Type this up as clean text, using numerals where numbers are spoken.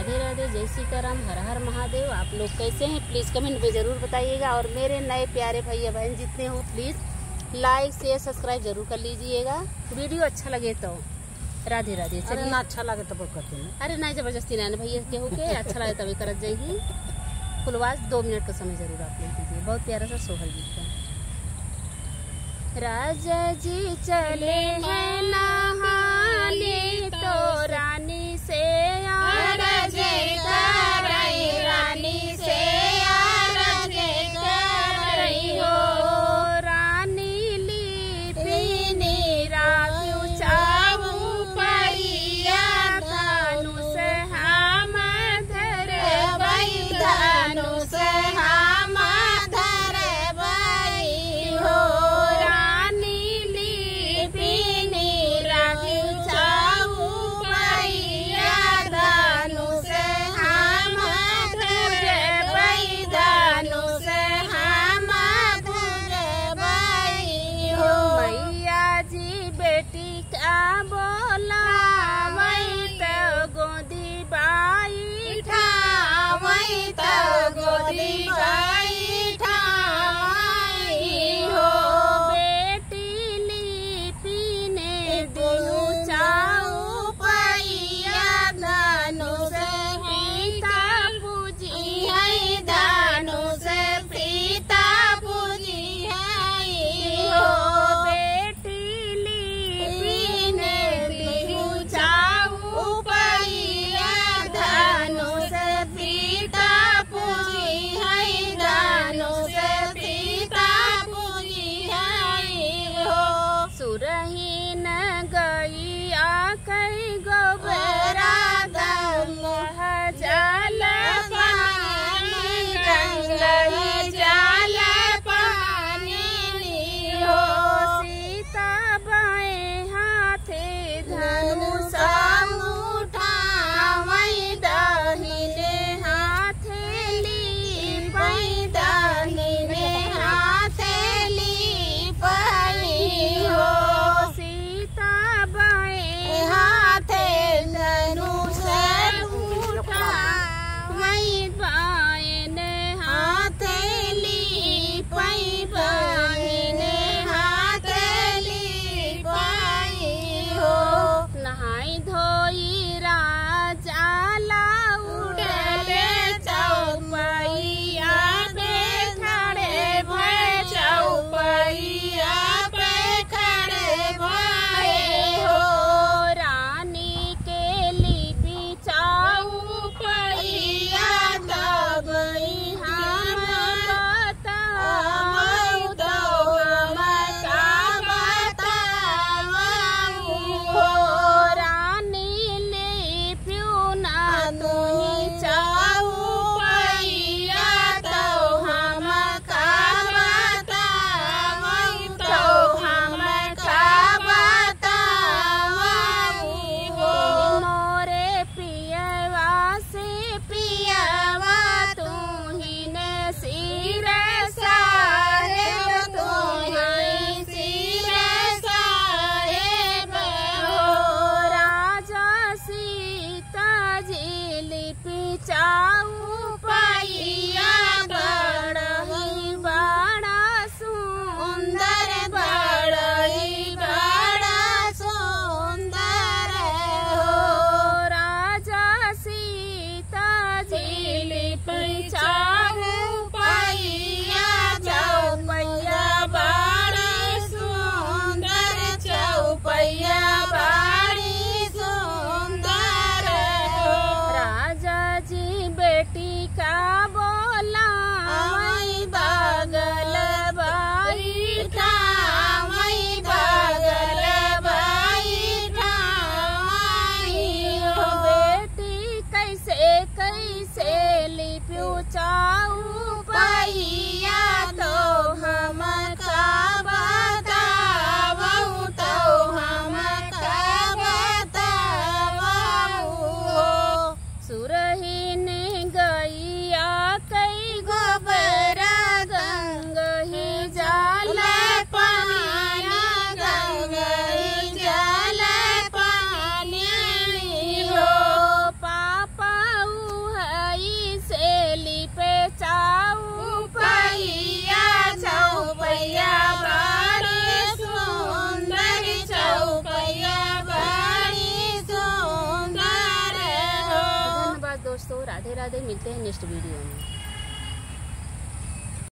राधे राधे, जय सीताराम, हर हर महादेव। आप लोग कैसे हैं प्लीज़ कमेंट में ज़रूर बताइएगा। और मेरे नए प्यारे भैया बहन जितने हो प्लीज़ लाइक शेयर सब्सक्राइब जरूर कर लीजिएगा। वीडियो अच्छा लगे तो राधे राधे। अरे ना अच्छा लगे तो करते हैं। अरे ना जबरदस्ती ना भैया केहू के अच्छा लगे तभी करत जाएगी। फुलवास 2 मिनट का समय जरूर आप ले दीजिए। बहुत प्यारा सा सोहर गीत है। राजा जी चले हैं नहाने तो रानी से आरज करई, रानी से आरज करई हो। रानी लिपिनी राखू चाहू परिया, धनुष हम धरबई, धनुष हम धरबई हो। रानी लिपिनी सो राधे राधे, मिलते हैं नेक्स्ट वीडियो में।